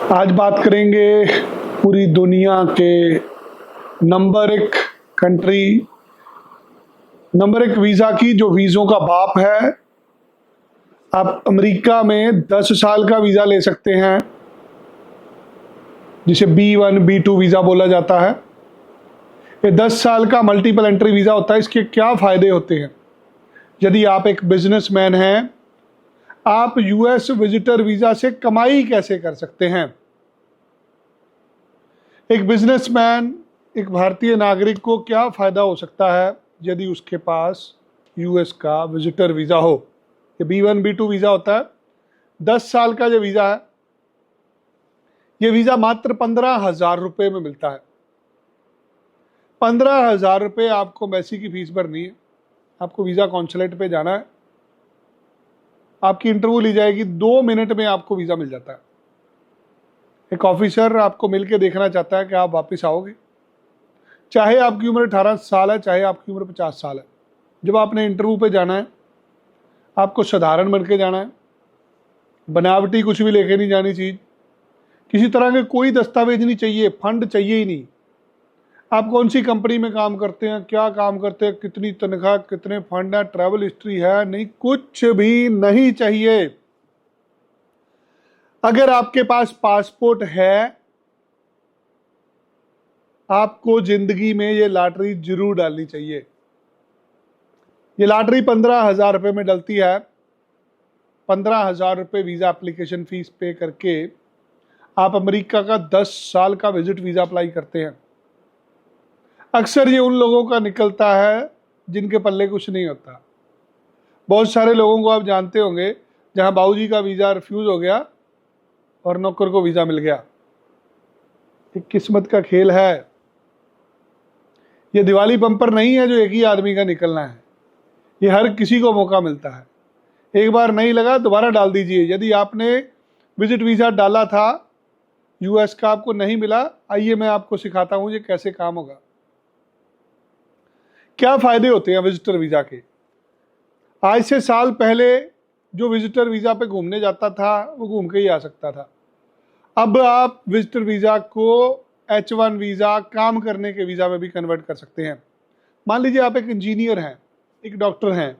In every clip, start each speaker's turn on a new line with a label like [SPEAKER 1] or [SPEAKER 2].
[SPEAKER 1] आज बात करेंगे पूरी दुनिया के नंबर एक कंट्री, नंबर एक वीज़ा की, जो वीज़ों का बाप है। आप अमेरिका में 10 साल का वीज़ा ले सकते हैं, जिसे B1 B2 वीज़ा बोला जाता है। ये 10 साल का मल्टीपल एंट्री वीज़ा होता है। इसके क्या फ़ायदे होते हैं? यदि आप एक बिजनेसमैन हैं, आप US विजिटर वीज़ा से कमाई कैसे कर सकते हैं? एक बिजनेसमैन, एक भारतीय नागरिक को क्या फ़ायदा हो सकता है यदि उसके पास US का विजिटर वीज़ा हो? ये B1 B2 वीज़ा होता है। 10 साल का जो वीज़ा है, ये वीज़ा मात्र 15,000 रुपये में मिलता है। 15,000 रुपये आपको मैसी की फीस भरनी है। आपको वीज़ा कॉन्सुलेट पे जाना है, आपकी इंटरव्यू ली जाएगी, 2 मिनट में आपको वीज़ा मिल जाता है। एक ऑफिसर आपको मिल के देखना चाहता है कि आप वापस आओगे, चाहे आपकी उम्र 18 साल है, चाहे आपकी उम्र 50 साल है। जब आपने इंटरव्यू पे जाना है, आपको साधारण बन के जाना है, बनावटी कुछ भी लेके नहीं जानी चीज़, किसी तरह के कोई दस्तावेज नहीं चाहिए, फंड चाहिए ही नहीं। आप कौन सी कंपनी में काम करते हैं, क्या काम करते हैं, कितनी तनख्वाह, कितने फंड है, ट्रैवल हिस्ट्री है, नहीं, कुछ भी नहीं चाहिए। अगर आपके पास पासपोर्ट है, आपको जिंदगी में ये लॉटरी जरूर डालनी चाहिए। ये लॉटरी 15,000 रुपये में डलती है। 15,000 रुपये वीज़ा एप्लीकेशन फीस पे करके आप अमेरिका का 10 साल का विजिट वीज़ा अप्लाई करते हैं। अक्सर ये उन लोगों का निकलता है जिनके पल्ले कुछ नहीं होता। बहुत सारे लोगों को आप जानते होंगे, जहां बाबूजी का वीज़ा रिफ्यूज़ हो गया और नौकर को वीज़ा मिल गया। एक किस्मत का खेल है। ये दिवाली बम्पर नहीं है जो एक ही आदमी का निकलना है। ये हर किसी को मौका मिलता है। एक बार नहीं लगा, दोबारा डाल दीजिए। यदि आपने विजिट वीज़ा डाला था US का, आपको नहीं मिला, आइए मैं आपको सिखाता हूँ ये कैसे काम होगा। क्या फ़ायदे होते हैं विजिटर वीज़ा के? आज से साल पहले जो विजिटर वीज़ा पे घूमने जाता था, वो घूम के ही आ सकता था। अब आप विजिटर वीज़ा को H1 वीज़ा, काम करने के वीज़ा में भी कन्वर्ट कर सकते हैं। मान लीजिए आप एक इंजीनियर हैं, एक डॉक्टर हैं,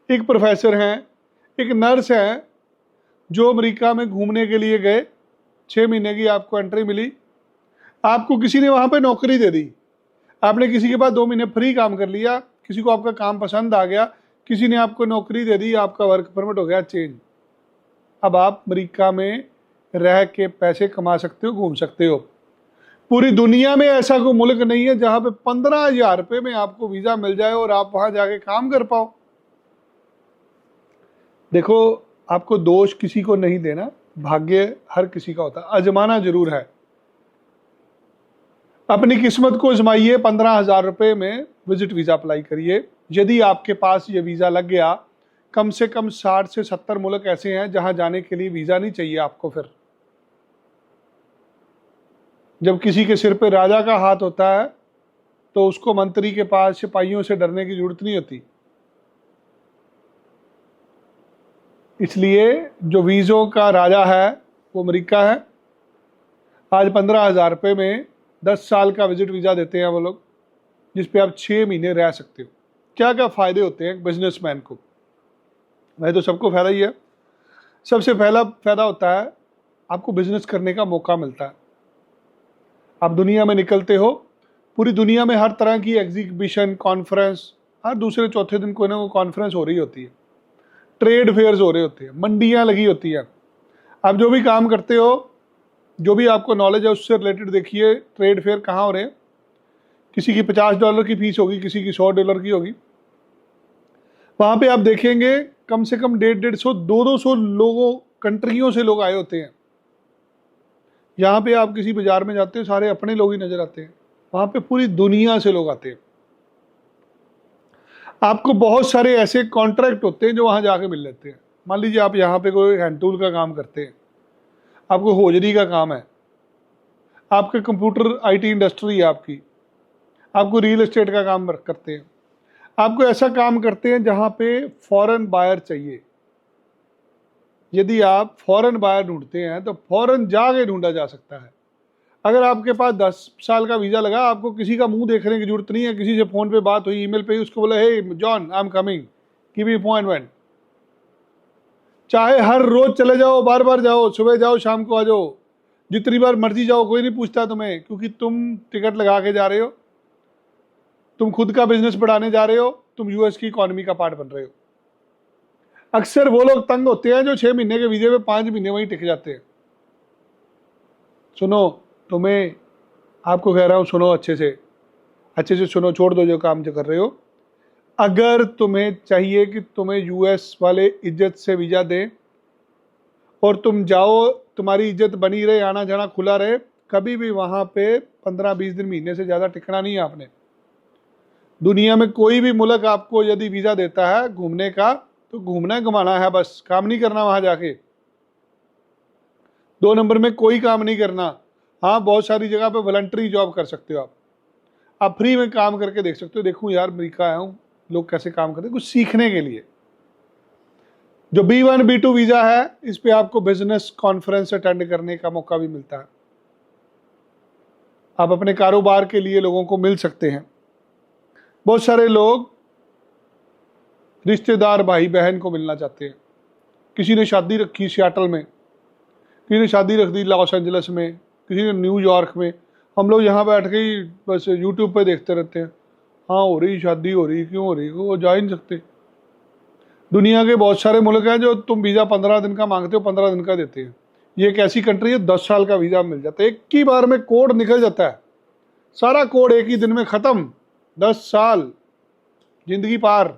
[SPEAKER 1] एक प्रोफेसर हैं, एक नर्स हैं, जो अमेरिका में घूमने के लिए गए। 6 महीने की आपको एंट्री मिली, आपको किसी ने वहाँ पे नौकरी दे दी। आपने किसी के पास 2 महीने फ्री काम कर लिया, किसी को आपका काम पसंद आ गया, किसी ने आपको नौकरी दे दी, आपका वर्क परमिट हो गया चेंज। अब आप अमेरिका में रह के पैसे कमा सकते हो, घूम सकते हो। पूरी दुनिया में ऐसा कोई मुल्क नहीं है जहां पे 15,000 रुपये में आपको वीज़ा मिल जाए और आप वहां जाके काम कर पाओ। देखो, आपको दोष किसी को नहीं देना, भाग्य हर किसी का होता है, आजमाना जरूर है। अपनी किस्मत को आजमाइए। 15,000 रुपये में विजिट वीज़ा अप्लाई करिए। यदि आपके पास ये वीज़ा लग गया, कम से कम 60 से 70 मुल्क ऐसे हैं जहां जाने के लिए वीज़ा नहीं चाहिए आपको। फिर जब किसी के सिर पे राजा का हाथ होता है, तो उसको मंत्री के पास सिपाहियों से डरने की जरूरत नहीं होती। इसलिए जो वीज़ों का राजा है वो अमेरिका है। आज 15,000 रुपये में 10 साल का विजिट वीज़ा देते हैं वो लोग, जिस पे आप 6 महीने रह सकते हो। क्या क्या फ़ायदे होते हैं बिजनेसमैन को? वह तो सबको फ़ायदा ही है। सबसे पहला फ़ायदा होता है, आपको बिजनेस करने का मौका मिलता है। आप दुनिया में निकलते हो, पूरी दुनिया में हर तरह की एग्जीबिशन, कॉन्फ्रेंस, हर दूसरे चौथे दिन कोई ना कोई कॉन्फ्रेंस हो रही होती है, ट्रेड फेयर्स हो रहे होते हैं, मंडियाँ लगी होती हैं। आप जो भी काम करते हो, जो भी आपको नॉलेज है उससे रिलेटेड देखिए ट्रेड फेयर कहाँ हो रहे हैं। किसी की $50 की फीस होगी, किसी की $100 की होगी। वहाँ पे आप देखेंगे कम से कम 150-150, 200 लोगों, कंट्रियों से लोग आए होते हैं। यहाँ पे आप किसी बाजार में जाते हो, सारे अपने लोग ही नजर आते हैं। वहाँ पे पूरी दुनिया से लोग आते हैं। आपको बहुत सारे ऐसे कॉन्ट्रैक्ट होते हैं जो वहाँ जाके मिल लेते हैं। मान लीजिए आप यहाँ पे कोई हैंड टूल का काम करते हैं, आपको होजरी का काम है, आपके कंप्यूटर IT इंडस्ट्री है आपकी, आपको रियल एस्टेट का काम करते हैं, आपको ऐसा काम करते हैं जहाँ पे फॉरेन बायर चाहिए। यदि आप फॉरेन बायर ढूंढते हैं तो फॉरेन जाके ढूंढा जा सकता है। अगर आपके पास 10 साल का वीज़ा लगा, आपको किसी का मुंह देखने की जरूरत नहीं है। किसी से फ़ोन पे बात हुई, ईमेल पे ही, उसको बोला hey John I am coming, give me appointment. चाहे हर रोज चले जाओ, बार बार जाओ, सुबह जाओ शाम को आ जाओ, जितनी बार मर्जी जाओ, कोई नहीं पूछता तुम्हें, क्योंकि तुम टिकट लगा के जा रहे हो, तुम खुद का बिजनेस बढ़ाने जा रहे हो, तुम यूएस की इकोनॉमी का पार्ट बन रहे हो। अक्सर वो लोग तंग होते हैं जो 6 महीने के वीजे पे 5 महीने वहीं टिक जाते हैं। सुनो, तुम्हें, आपको कह रहा हूं, सुनो अच्छे से सुनो, छोड़ दो जो काम जो कर रहे हो। अगर तुम्हें चाहिए कि तुम्हें यूएस वाले इज्जत से वीजा दें और तुम जाओ, तुम्हारी इज्जत बनी रहे, आना जाना खुला रहे, कभी भी वहां पे 15-20 दिन, महीने से ज्यादा टिकना नहीं है आपने। दुनिया में कोई भी मुल्क आपको यदि वीजा देता है घूमने का, तो घूमना घुमाना है, बस काम नहीं करना वहां जाके। 2 नंबर में कोई काम नहीं करना। हाँ, बहुत सारी जगह पे वॉलंटरी जॉब कर सकते हो आप फ्री में काम करके देख सकते हो। देखूं यार, अमेरिका आया हूँ, लोग कैसे काम करते हैं, कुछ सीखने के लिए। जो B1 B2 वीजा है, इस पे आपको बिजनेस कॉन्फ्रेंस अटेंड करने का मौका भी मिलता है। आप अपने कारोबार के लिए लोगों को मिल सकते हैं। बहुत सारे लोग रिश्तेदार, भाई बहन को मिलना चाहते हैं। किसी ने शादी रखी सियाटल में, किसी ने शादी रख दी लॉस एंजलिस में, किसी ने न्यूयॉर्क में। हम लोग यहाँ बैठ के ही बस यूट्यूब पे देखते रहते हैं, हाँ हो रही शादी, हो रही, क्यों हो रही, वो जा ही नहीं सकते। दुनिया के बहुत सारे मुल्क हैं जो तुम वीज़ा 15 दिन का मांगते हो, 15 दिन का देते हैं। ये एक ऐसी कंट्री है 10 साल का वीज़ा मिल जाता है, एक ही बार में कोड निकल जाता है, सारा कोड एक ही दिन में ख़त्म। 10 साल, जिंदगी पार।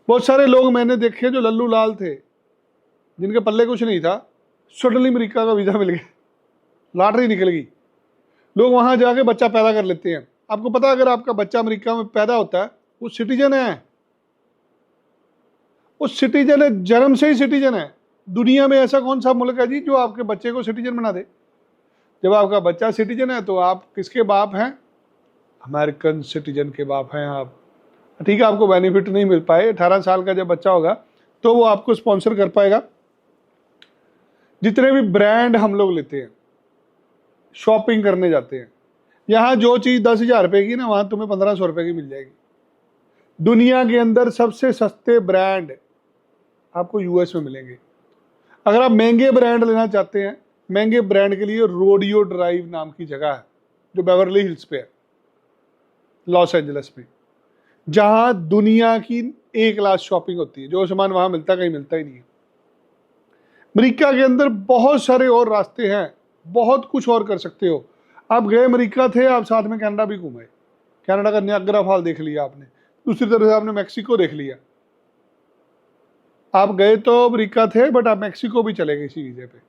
[SPEAKER 1] बहुत सारे लोग मैंने देखे जो लल्लू लाल थे, जिनके पल्ले कुछ नहीं था, सडनली अमेरिका का वीज़ा मिल गया, लॉटरी निकल गई। लोग वहां जाके बच्चा पैदा कर लेते हैं। आपको पता है, अगर आपका बच्चा अमेरिका में पैदा होता है, वो सिटीजन है, वो सिटीजन है, जन्म से ही सिटीजन है। दुनिया में ऐसा कौन सा मुल्क है जी जो आपके बच्चे को सिटीजन बना दे? जब आपका बच्चा सिटीजन है तो आप किसके बाप हैं? अमेरिकन सिटीजन के बाप हैं आप। ठीक है, आपको बेनिफिट नहीं मिल पाए, 18 साल का जब बच्चा होगा तो वो आपको स्पॉन्सर कर पाएगा। जितने भी ब्रांड हम लोग लेते हैं, शॉपिंग करने जाते हैं, यहाँ जो चीज़ 10,000 रुपये की ना, वहाँ तुम्हें 1500 रुपये की मिल जाएगी। दुनिया के अंदर सबसे सस्ते ब्रांड आपको यूएस में मिलेंगे। अगर आप महंगे ब्रांड लेना चाहते हैं, महंगे ब्रांड के लिए रोडियो ड्राइव नाम की जगह है जो बेवर्ली हिल्स पे है, लॉस एंजलिस में, जहां दुनिया की एक क्लास शॉपिंग होती है। जो सामान वहां मिलता, कहीं मिलता ही नहीं है। अमेरिका के अंदर बहुत सारे और रास्ते हैं, बहुत कुछ और कर सकते हो। आप गए अमेरिका थे, आप साथ में कनाडा भी घूमे, कनाडा का नियाग्रा फॉल देख लिया आपने, दूसरी तरफ से आपने मैक्सिको देख लिया। आप गए तो अमेरिका थे, बट आप मैक्सिको भी चले गए इसी वीजे पे।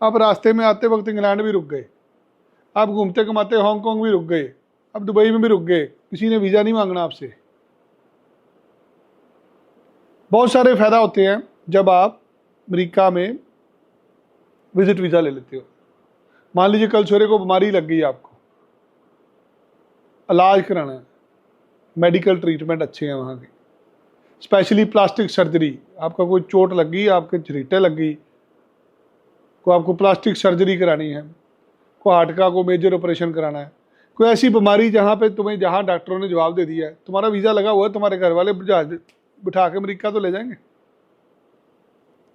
[SPEAKER 1] आप रास्ते में आते वक्त इंग्लैंड भी रुक गए, आप घूमते घुमाते हांगकांग भी रुक गए, अब दुबई में भी रुक गए, किसी ने वीज़ा नहीं मांगना आपसे। बहुत सारे फायदा होते हैं जब आप अमेरिका में विजिट वीज़ा ले लेते हो। मान लीजिए कल सवेरे को बीमारी लग गई, आपको इलाज कराना है, मेडिकल ट्रीटमेंट अच्छे हैं वहाँ के, स्पेशली प्लास्टिक सर्जरी। आपका कोई चोट लग गई, आपके झरीटे लग गई, को आपको प्लास्टिक सर्जरी करानी है, को हार्ट का को मेजर ऑपरेशन कराना है, कोई ऐसी बीमारी जहाँ पे तुम्हें, जहाँ डॉक्टरों ने जवाब दे दिया है, तुम्हारा वीज़ा लगा हुआ है, तुम्हारे घर वाले जहाज बिठा के अमेरिका तो ले जाएंगे।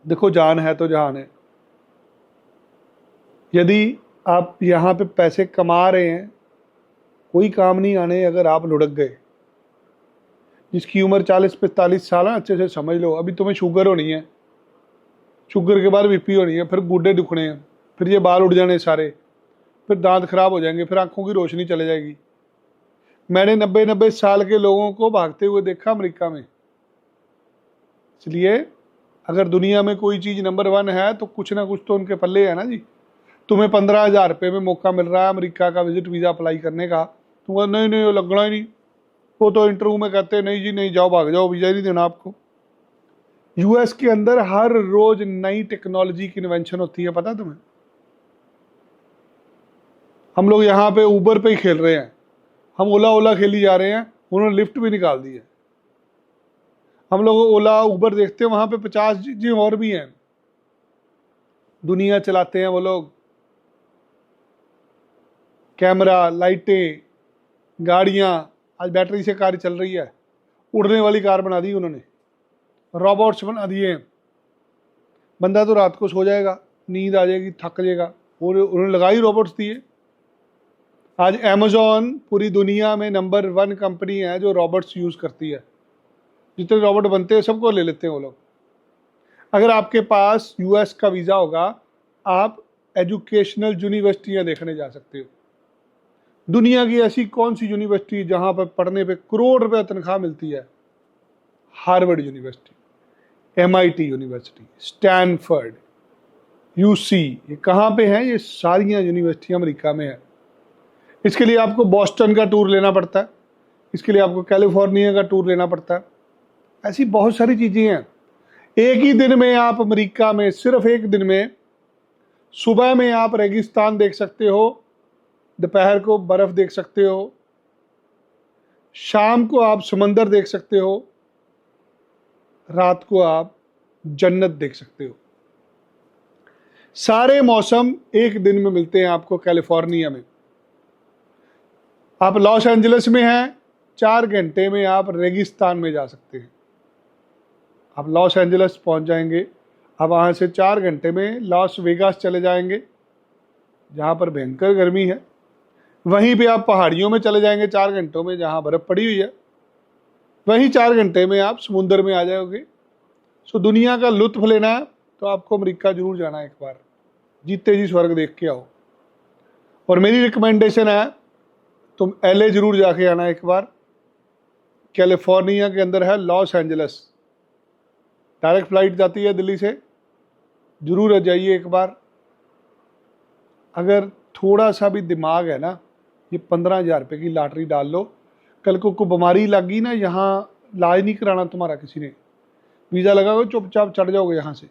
[SPEAKER 1] देखो, जान है तो जहान है। यदि आप यहाँ पे पैसे कमा रहे हैं, कोई काम नहीं आने अगर आप लुढ़क गए। जिसकी उम्र 40-45 साल है, अच्छे से समझ लो, अभी तुम्हें शुगर होनी है, शुगर के बाद बीपी होनी है, फिर गुड्डे दुखने हैं, फिर ये बाल उड़ जाने सारे, फिर दांत खराब हो जाएंगे, फिर आंखों की रोशनी चले जाएगी। मैंने 90-90 साल के लोगों को भागते हुए देखा अमेरिका में। इसलिए अगर दुनिया में कोई चीज़ नंबर 1 है तो कुछ ना कुछ तो उनके पल्ले है ना जी। तुम्हें 15,000 रुपये में मौका मिल रहा है अमेरिका का विजिट वीज़ा अप्लाई करने का, तुम कहते नहीं नहीं, वो लगना ही नहीं। वो तो इंटरव्यू में कहते हैं नहीं जी नहीं, जाओ भाग जाओ, वीज़ा ही नहीं देना आपको। यूएस के अंदर हर रोज नई टेक्नोलॉजी की इन्वेंशन होती है, पता तुम्हें? हम लोग यहाँ पे ऊबर पे ही खेल रहे हैं, हम ओला ओला खेली जा रहे हैं, उन्होंने लिफ्ट भी निकाल दी है। हम लोग ओला उबर देखते हैं, वहाँ पे 50 चीज़ें और भी हैं। दुनिया चलाते हैं वो लोग, कैमरा, लाइटें, गाड़ियाँ। आज बैटरी से कार चल रही है, उड़ने वाली कार बना दी उन्होंने, रोबोट्स बना दिए। बंदा तो रात को सो जाएगा, नींद आ जाएगी, थक जाएगा, और उन्होंने लगाई रोबोट्स दिए। आज अमेजोन पूरी दुनिया में नंबर 1 कंपनी है जो रोबोट्स यूज़ करती है। जितने रोबोट बनते हैं सबको ले लेते हैं वो लोग। अगर आपके पास यूएस का वीज़ा होगा, आप एजुकेशनल यूनिवर्सिटियाँ देखने जा सकते हो। दुनिया की ऐसी कौन सी यूनिवर्सिटी जहाँ पर पढ़ने पे करोड़ रुपए तनख्वाह मिलती है? Harvard university, MIT university, Stanford, UC, ये कहाँ पे हैं? ये सारियाँ यूनिवर्सिटियाँ अमेरिका में हैं। इसके लिए आपको बॉस्टन का टूर लेना पड़ता है, इसके लिए आपको कैलिफोर्निया का टूर लेना पड़ता है। ऐसी बहुत सारी चीज़ें हैं। एक ही दिन में आप अमेरिका में, सिर्फ एक दिन में, सुबह में आप रेगिस्तान देख सकते हो, दोपहर को बर्फ़ देख सकते हो, शाम को आप समंदर देख सकते हो, रात को आप जन्नत देख सकते हो। सारे मौसम एक दिन में मिलते हैं आपको कैलिफोर्निया में। आप लॉस एंजलिस में हैं, 4 घंटे में आप रेगिस्तान में जा सकते हैं। आप लॉस एंजलिस पहुंच जाएंगे, आप वहाँ से 4 घंटे में लॉस वेगास चले जाएंगे, जहाँ पर भयंकर गर्मी है। वहीं पे आप पहाड़ियों में चले जाएंगे 4 घंटों में, जहाँ बर्फ़ पड़ी हुई है। वहीं 4 घंटे में आप समुंदर में आ जाओगे। सो दुनिया का लुत्फ़ लेना है तो आपको अमेरिका जरूर जाना है, एक बार जीते जी स्वर्ग देख के आओ। और मेरी रिकमेंडेशन है, तुम LA जरूर जाके आना एक बार। कैलिफोर्निया के अंदर है लॉस एंजलिस, डायरेक्ट फ्लाइट जाती है दिल्ली से, जरूर जाइए एक बार। अगर थोड़ा सा भी दिमाग है ना, ये 15,000 रुपये की लॉटरी डाल लो। कल को कोई बीमारी लगी ना, यहाँ इलाज नहीं कराना तुम्हारा किसी ने, वीज़ा लगाओगे, चुपचाप चढ़ जाओगे यहाँ से।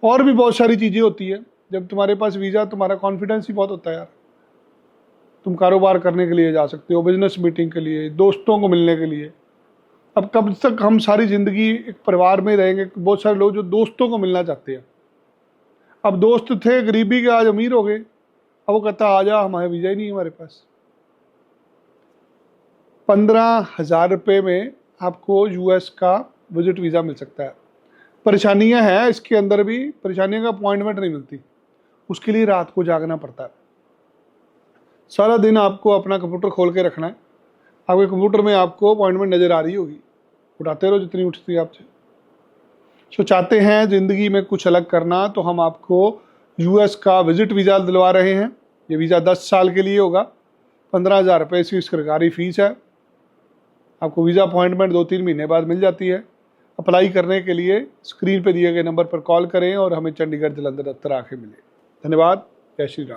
[SPEAKER 1] और भी बहुत सारी चीज़ें होती है। जब तुम्हारे पास वीज़ा, तुम्हारा कॉन्फिडेंस ही बहुत होता है यार। तुम कारोबार करने के लिए जा सकते हो, बिजनेस मीटिंग के लिए, दोस्तों को मिलने के लिए। अब कब तक हम सारी ज़िंदगी एक परिवार में रहेंगे? बहुत सारे लोग जो दोस्तों को मिलना चाहते हैं। अब दोस्त थे गरीबी के, आज अमीर हो गए। अब वो कहता आ जा, हमारे वीज़ा ही नहीं है हमारे पास। 15,000 रुपये में आपको US का विजिट वीज़ा मिल सकता है। परेशानियां हैं इसके अंदर भी, परेशानियों का अपॉइंटमेंट नहीं मिलती, उसके लिए रात को जागना पड़ता है। सारा दिन आपको अपना कंप्यूटर खोल के रखना है। आपके कंप्यूटर में आपको अपॉइंटमेंट नज़र आ रही होगी, उठाते रहो जितनी उठती है आपसे। सो चाहते हैं ज़िंदगी में कुछ अलग करना, तो हम आपको US का विजिट वीज़ा दिलवा रहे हैं। ये वीज़ा 10 साल के लिए होगा। 15,000 रुपये इसकी सरकारी फ़ीस है। आपको वीज़ा अपॉइंटमेंट 2-3 महीने बाद मिल जाती है। अप्लाई करने के लिए स्क्रीन पर दिए गए नंबर पर कॉल करें और हमें चंडीगढ़ जलंधर दफ्तर आके मिले। धन्यवाद। जय श्री राम।